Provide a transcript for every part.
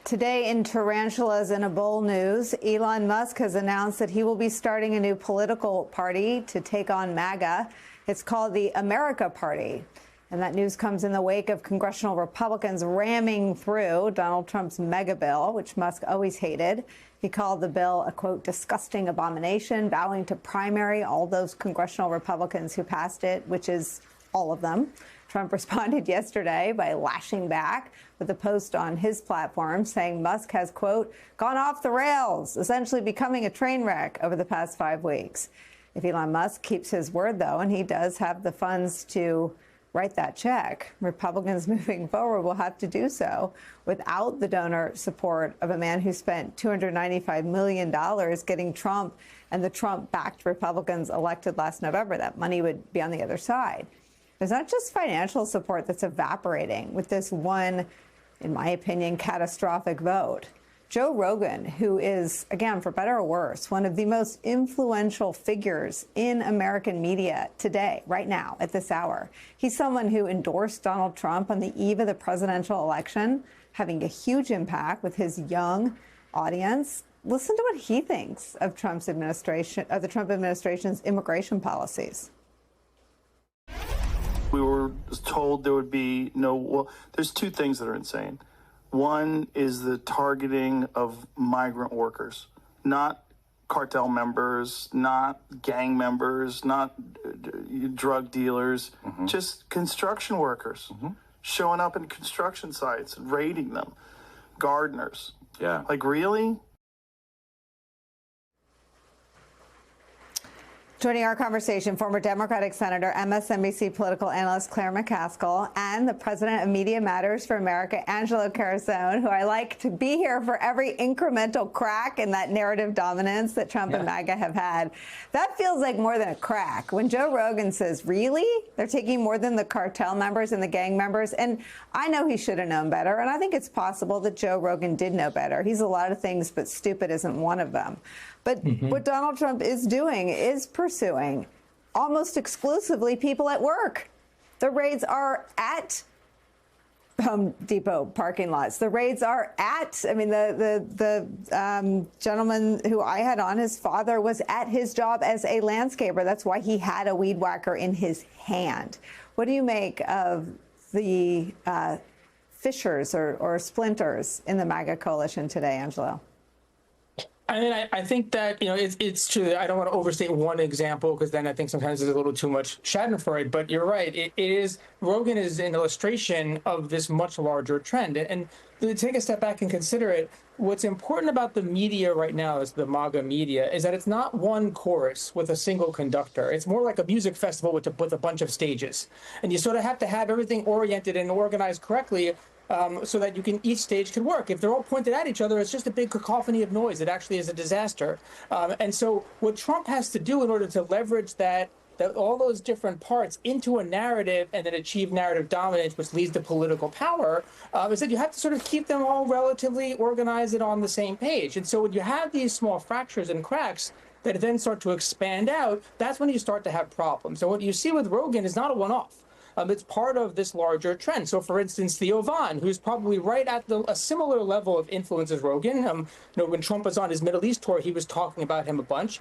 Today in Tarantulas in a Bowl news, Elon Musk has announced that he will be starting a new political party to take on MAGA. It's called the America Party. And that news comes in the wake of congressional Republicans ramming through Donald Trump's mega bill, which Musk always hated. He called the bill a, quote, disgusting abomination, vowing to primary all those congressional Republicans who passed it, which is all of them. Trump responded yesterday by lashing back with a post on his platform saying Musk has, quote, gone off the rails, essentially becoming a train wreck over the past 5 weeks. If Elon Musk keeps his word, though, and he does have the funds to write that check, Republicans moving forward will have to do so without the donor support of a man who spent $295 million getting Trump and the Trump-backed Republicans elected last November. That money would be on the other side. There's not just financial support that's evaporating with this one, in my opinion, catastrophic vote. Joe Rogan, who is, again, for better or worse, one of the most influential figures in American media today, right now, at this hour. He's someone who endorsed Donald Trump on the eve of the presidential election, having a huge impact with his young audience. Listen to what he thinks of Trump's administration, of the Trump administration's immigration policies. We were told there would be no, well, there's two things that are insane. One is the targeting of migrant workers, not cartel members, not gang members, not drug dealers, just construction workers showing up in construction sites and raiding them, gardeners. Yeah. Like, really? Joining our conversation, former Democratic Senator, MSNBC political analyst Claire McCaskill, and the president of Media Matters for America, Angelo Carusone, who I like to be here for every incremental crack in that narrative dominance that Trump and MAGA have had. That feels like more than a crack. When Joe Rogan says, really? They're taking more than the cartel members and the gang members? And I know he should have known better, and I think it's possible that Joe Rogan did know better. He's a lot of things, but stupid isn't one of them. But what Donald Trump is doing is pursuing almost exclusively people at work. The raids are at Home Depot parking lots. The raids are at, I mean, the gentleman who I had on, his father was at his job as a landscaper. That's why he had a weed whacker in his hand. What do you make of the fissures or splinters in the MAGA coalition today, Angelo? I mean, I think that, you know, it's true. I don't want to overstate one example because then I think sometimes there's a little too much Schadenfreude. But you're right. It is, Rogan is an illustration of this much larger trend. And to take a step back and consider it, what's important about the media right now, is the MAGA media, is that it's not one chorus with a single conductor. It's more like a music festival with a bunch of stages. And you sort of have to have everything oriented and organized correctly so that each stage can work. If they're all pointed at each other, it's just a big cacophony of noise. It actually is a disaster. And so what Trump has to do in order to leverage that all those different parts into a narrative and then achieve narrative dominance, which leads to political power, is that you have to sort of keep them all relatively organized and on the same page. And so when you have these small fractures and cracks that then start to expand out, that's when you start to have problems. So what you see with Rogan is not a one-off. It's part of this larger trend. So, for instance, Theo Von, who's probably right at a similar level of influence as Rogan. You know, when Trump was on his Middle East tour, he was talking about him a bunch.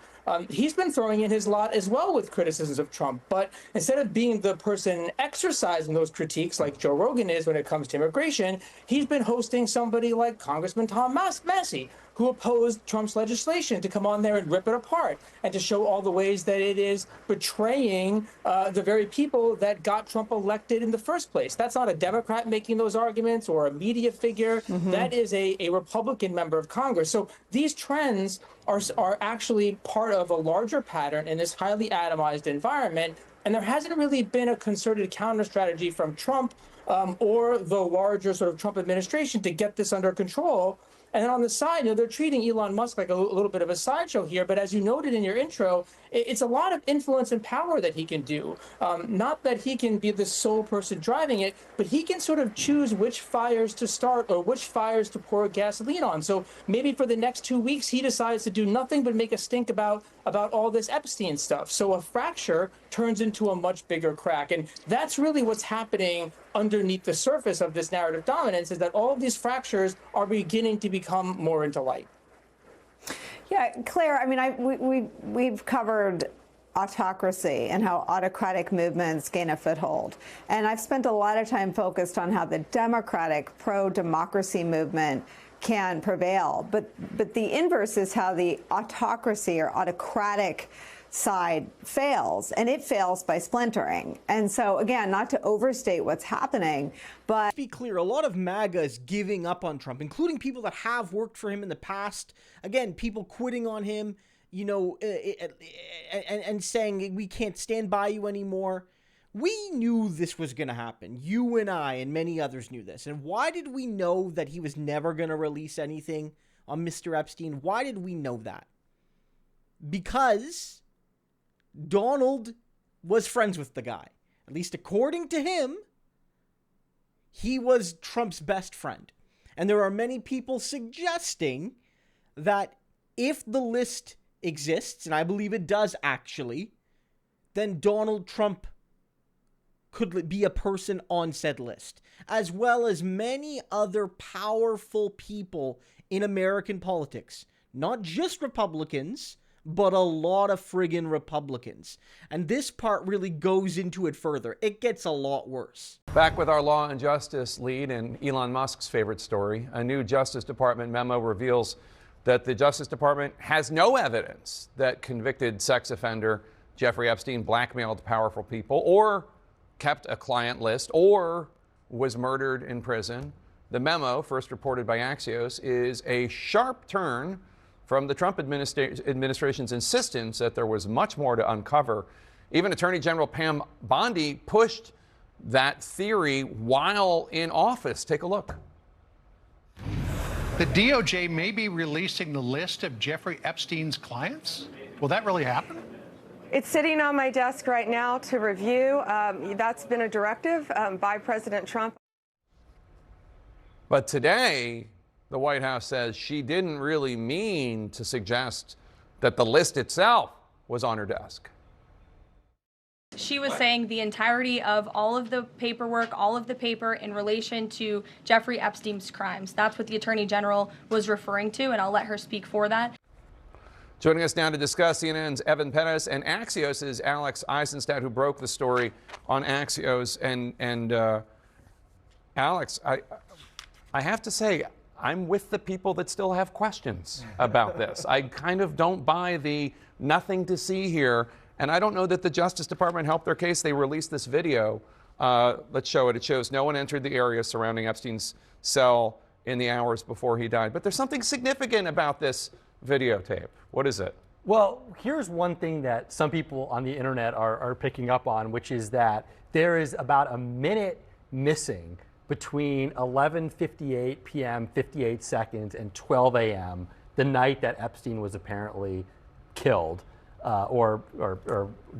He's been throwing in his lot as well with criticisms of Trump. But instead of being the person exercising those critiques like Joe Rogan is when it comes to immigration, he's been hosting somebody like Congressman Tom Massey, who opposed Trump's legislation, to come on there and rip it apart and to show all the ways that it is betraying the very people that got Trump elected in the first place. That's not a Democrat making those arguments or a media figure. That is a Republican member of Congress. So these trends are actually part of a larger pattern in this highly atomized environment. And there hasn't really been a concerted counter strategy from Trump or the larger sort of Trump administration to get this under control. And then on the side, you know, they're treating Elon Musk like a little bit of a sideshow here. But as you noted in your intro, it's a lot of influence and power that he can do. Not that he can be the sole person driving it, but he can sort of choose which fires to start or which fires to pour gasoline on. So maybe for the next 2 weeks, he decides to do nothing but make a stink about all this Epstein stuff. So a fracture turns into a much bigger crack. And that's really what's happening underneath the surface of this narrative dominance is that all of these fractures are beginning to become more into light. Yeah, Claire, I mean, we've covered autocracy and how autocratic movements gain a foothold. And I've spent a lot of time focused on how the democratic pro-democracy movement can prevail. But the inverse is how the autocracy or autocratic side fails, and it fails by splintering. And so, again, not to overstate what's happening, but... Let's be clear, a lot of MAGA is giving up on Trump, including people that have worked for him in the past. Again, people quitting on him, you know, and saying, we can't stand by you anymore. We knew this was going to happen. You and I and many others knew this. And why did we know that he was never going to release anything on Mr. Epstein? Why did we know that? Because Donald was friends with the guy. At least according to him, he was Trump's best friend. And there are many people suggesting that if the list exists, and I believe it does actually, then Donald Trump could be a person on said list, as well as many other powerful people in American politics. Not just Republicans, but a lot of friggin' Republicans. And this part really goes into it further. It gets a lot worse. Back with our law and justice lead and Elon Musk's favorite story. A new Justice Department memo reveals that the Justice Department has no evidence that convicted sex offender Jeffrey Epstein blackmailed powerful people or kept a client list or was murdered in prison. The memo, first reported by Axios, is a sharp turn from the Trump administration's insistence that there was much more to uncover. Even Attorney General Pam Bondi pushed that theory while in office. Take a look. The DOJ may be releasing the list of Jeffrey Epstein's clients. Will that really happen? It's sitting on my desk right now to review. That's been a directive by President Trump. But today, the White House says she didn't really mean to suggest that the list itself was on her desk. She was saying the entirety of all of the paperwork, all of the paper in relation to Jeffrey Epstein's crimes. That's what the Attorney General was referring to, and I'll let her speak for that. Joining us now to discuss CNN's Evan Perez and Axios' Alex Eisenstadt, who broke the story on Axios. And Alex, I have to say, I'm with the people that still have questions about this. I kind of don't buy the nothing to see here. And I don't know that the Justice Department helped their case. They released this video. Let's show it. It shows no one entered the area surrounding Epstein's cell in the hours before he died. But there's something significant about this videotape. What is it? Well, here's one thing that some people on the internet are picking up on, which is that there is about a minute missing between 11:58 p.m., 58 seconds, and 12 a.m., the night that Epstein was apparently killed or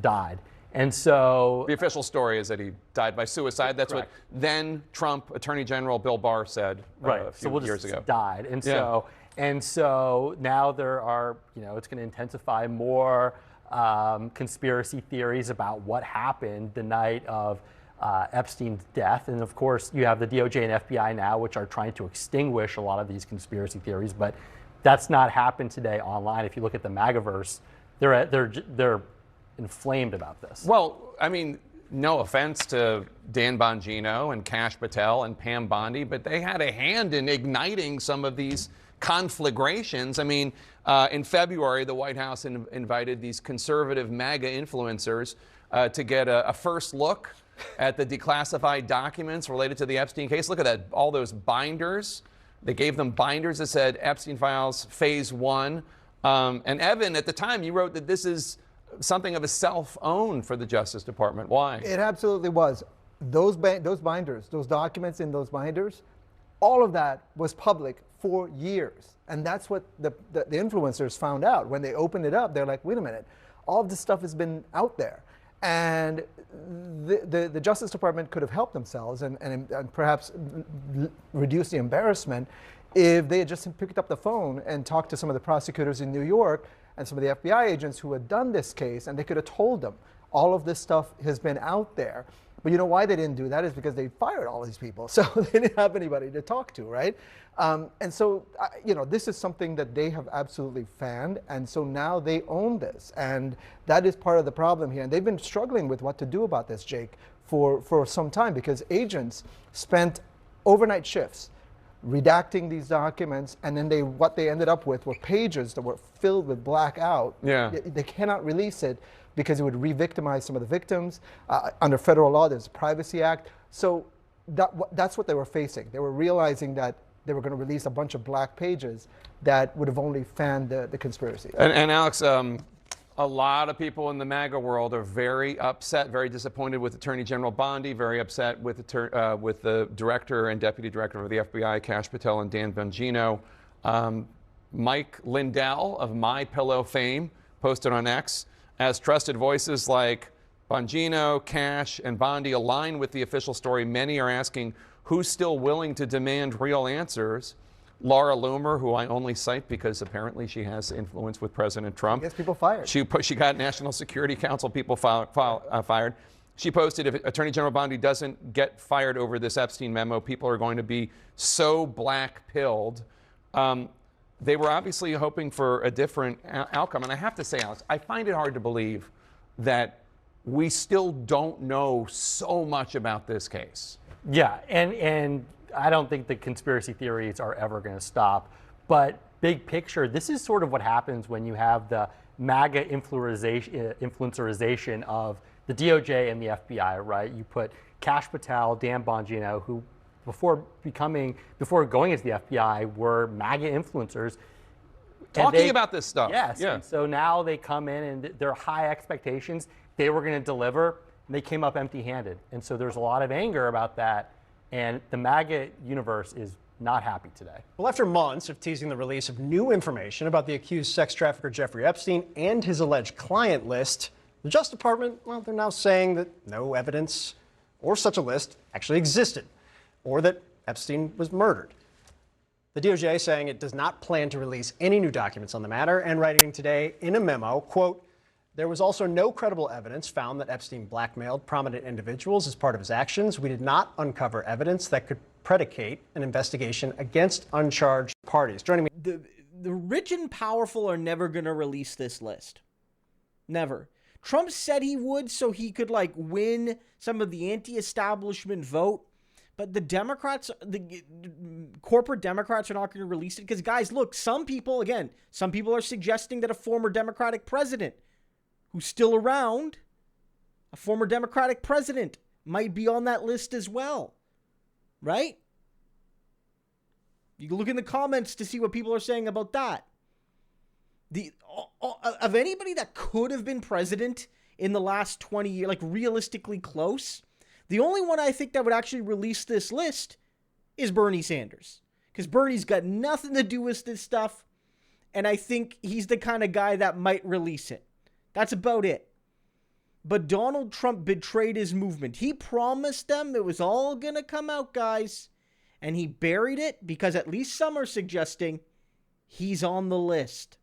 died. And so the official story is that he died by suicide. That's correct. What then Trump Attorney General Bill Barr said a few years ago. Died. And so now there are, it's going to intensify more conspiracy theories about what happened the night of Epstein's death. And of course, you have the DOJ and FBI now, which are trying to extinguish a lot of these conspiracy theories. But that's not happened today online. If you look at the MAGAverse, they're inflamed about this. Well, I mean, no offense to Dan Bongino and Kash Patel and Pam Bondi, but they had a hand in igniting some of these conflagrations. I mean, in February, the White House invited these conservative MAGA influencers to get a first look at the declassified documents related to the Epstein case. Look at that, all those binders. They gave them binders that said Epstein Files Phase 1. And Evan, at the time, you wrote that this is something of a self-own for the Justice Department. Why? It absolutely was. Those binders, those documents in those binders, all of that was public for years. And that's what the influencers found out. When they opened it up, they're like, wait a minute, all of this stuff has been out there. And the Justice Department could have helped themselves and perhaps reduce the embarrassment if they had just picked up the phone and talked to some of the prosecutors in New York and some of the FBI agents who had done this case, and they could have told them all of this stuff has been out there. But you know why they didn't do that is because they fired all these people. So they didn't have anybody to talk to, right? And so, you know, this is something that they have absolutely fanned. And so now they own this. And that is part of the problem here. And they've been struggling with what to do about this, Jake, for some time, because agents spent overnight shifts redacting these documents, and then what they ended up with were pages that were filled with blackout. Yeah. They cannot release it because it would re-victimize some of the victims. Under federal law, there's a Privacy Act. So that's what they were facing. They were realizing that they were going to release a bunch of black pages that would have only fanned the conspiracy. And Alex, a lot of people in the MAGA world are very upset, very disappointed with Attorney General Bondi, very upset with the director and deputy director of the FBI, Kash Patel and Dan Bongino. Mike Lindell of MyPillow fame posted on X, as trusted voices like Bongino, Kash, and Bondi align with the official story, many are asking who's still willing to demand real answers. Laura Loomer, who I only cite because apparently she has influence with President Trump. Gets people fired. She got National Security Council people fired. She posted, if Attorney General Bondi doesn't get fired over this Epstein memo, people are going to be so black-pilled. They were obviously hoping for a different outcome. And I have to say, Alex, I find it hard to believe that we still don't know so much about this case. Yeah, and I don't think the conspiracy theories are ever going to stop. But big picture, this is sort of what happens when you have the MAGA influencerization of the DOJ and the FBI, right? You put Kash Patel, Dan Bongino, who before going into the FBI were MAGA influencers. Talking about this stuff. Yes, yeah. And so now they come in and their high expectations, they were going to deliver, and they came up empty-handed. And so there's a lot of anger about that. And the MAGA universe is not happy today. Well, after months of teasing the release of new information about the accused sex trafficker Jeffrey Epstein and his alleged client list, the Justice Department, well, they're now saying that no evidence or such a list actually existed, or that Epstein was murdered. The DOJ saying it does not plan to release any new documents on the matter, and writing today in a memo, quote, there was also no credible evidence found that Epstein blackmailed prominent individuals as part of his actions. We did not uncover evidence that could predicate an investigation against uncharged parties. Joining me. The rich and powerful are never going to release this list. Never. Trump said he would so he could like win some of the anti-establishment vote. But the Democrats, the corporate Democrats are not going to release it because, guys, look, some people are suggesting that a former Democratic president who's still around, a former Democratic president, might be on that list as well, right? You can look in the comments to see what people are saying about that. Of anybody that could have been president in the last 20 years, like realistically close, the only one I think that would actually release this list is Bernie Sanders. Because Bernie's got nothing to do with this stuff, and I think he's the kind of guy that might release it. That's about it. But Donald Trump betrayed his movement. He promised them it was all going to come out, guys. And he buried it because at least some are suggesting he's on the list.